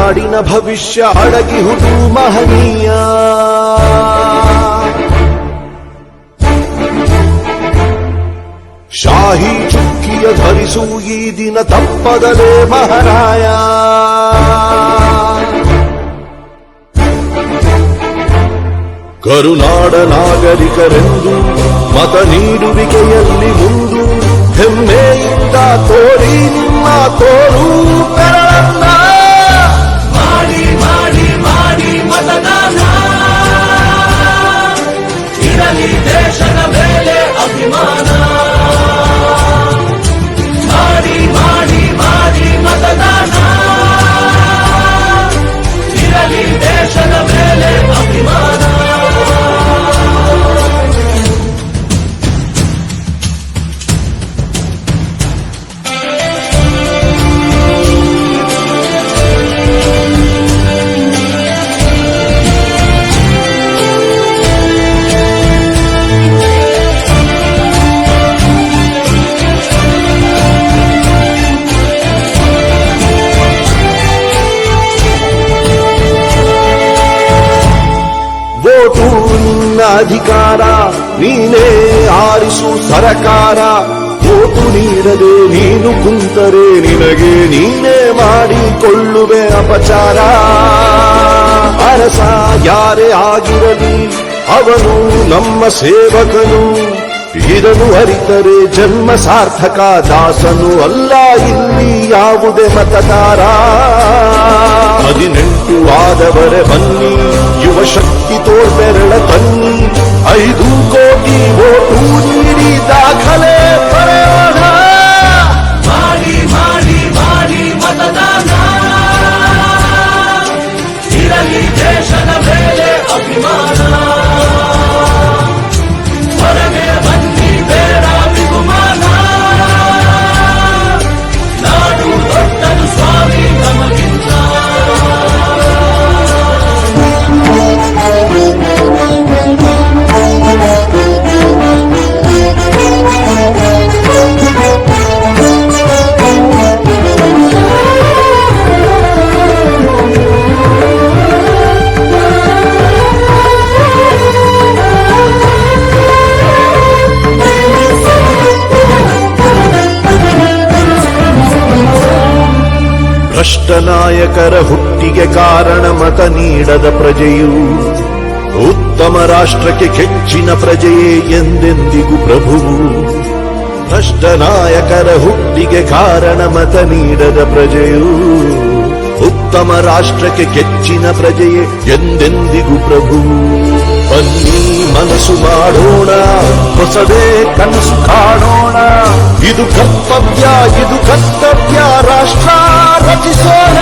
ನಾಡಿನ ಭವಿಷ್ಯ ಅಡಗಿಹುದು ಮಹನೀಯ. ಶಾಹಿ ಚುಕ್ಕಿಯ ಧರಿಸು ಈ ದಿನ ತಪ್ಪದಲೇ ಮಹಾರಾಯ. ಕರುನಾಡ ನಾಗರಿಕರೆಂದು ಮತ ನೀಡುವಿಕೆಯಲ್ಲಿ ಮುಂದು ಹೆಮ್ಮೆಯಿಂದ ತೋರಿ ನಿಮ್ಮ ತೋರು ಬೆರಳನ್ನ. ಮಾಡಿ ಮಾಡಿ ಮಾಡಿ ಮತದಾನ, ಇರಲಿ ದೇಶದ ಮೇಲೆ ಅಭಿಮಾನ. ಮಾಡಿ ಮಾಡಿ ಮಾಡಿ ಮತದಾನ, ಇರಲಿ ದೇಶದ ಮೇಲೆ ಅಭಿಮಾನ. ವೋಟು ನಿನ್ನ ಅಧಿಕಾರ, ನೀನೇ ಆರಿಸು ಸರಕಾರ. ವೋಟು ನೀಡದೆ ನೀನು ಕುಂತರೆ ನಿನಗೆ ನೀನೇ ಮಾಡಿಕೊಳ್ಳುವೆ ಅಪಚಾರ. ಅರಸ ಯಾರೇ ಆಗಿರಲಿ ಅವನು ನಮ್ಮ ಸೇವಕನು, ಇದನ್ನು ಅರಿತರೆ ಜನ್ಮ ಸಾರ್ಥಕ. ದಾಸನು ಅಲ್ಲ ಇಲ್ಲಿ ಯಾವುದೇ ಮತದಾರ. 18 ಆದವರೆ ಬನ್ನಿ, ಯುವ ಶಕ್ತಿ ತೋರ್ಬೆರಳ ತನ್ನಿ. 5 ಕೋಟಿ ವೋಟು ನೀಡಿ ದಾಖಲೆ ಬರೆಯೋಣ. ಮಾಡಿ ಮಾಡಿ ಮಾಡಿ ಮತದಾನ, ಇರಲಿ ದೇಶದ ಮೇಲೆ ಅಭಿಮಾನ. ಹೊರಗೆ ಬನ್ನಿ ಬೇಡ ಬಿಗುಮಾನ, ನಾಡು ದೊಡ್ಡದು ಸ್ವಾಮಿ ನಮಗಿಂತ. ಭ್ರಷ್ಟ ನಾಯಕರ ಹುಟ್ಟಿಗೆ ಕಾರಣ ಮತ ನೀಡದ ಪ್ರಜೆಯು. ಉತ್ತಮ ರಾಷ್ಟ್ರಕ್ಕೆ ಕೆಚ್ಚಿನ ಪ್ರಜೆಯೇ ಎಂದೆಂದಿಗೂ ಪ್ರಭುವು. ಭ್ರಷ್ಟ ನಾಯಕರ ಹುಟ್ಟಿಗೆ ಕಾರಣ ಮತ ನೀಡದ ಪ್ರಜೆಯು. ಉತ್ತಮ ರಾಷ್ಟ್ರಕ್ಕೆ ಕೆಚ್ಚಿನ ಪ್ರಜೆಯೇ ಎಂದೆಂದಿಗೂ ಪ್ರಭುವು. ಬನ್ನಿ ಮನಸ್ಸು ಮಾಡೋಣ, ಹೊಸದೇ ಕನಸು ಕಾಣೋಣ. ಇದು ಕರ್ತವ್ಯ, ಇದು ಕರ್ತವ್ಯ, ರಾಷ್ಟ್ರ ರಚಿಸೋಣ.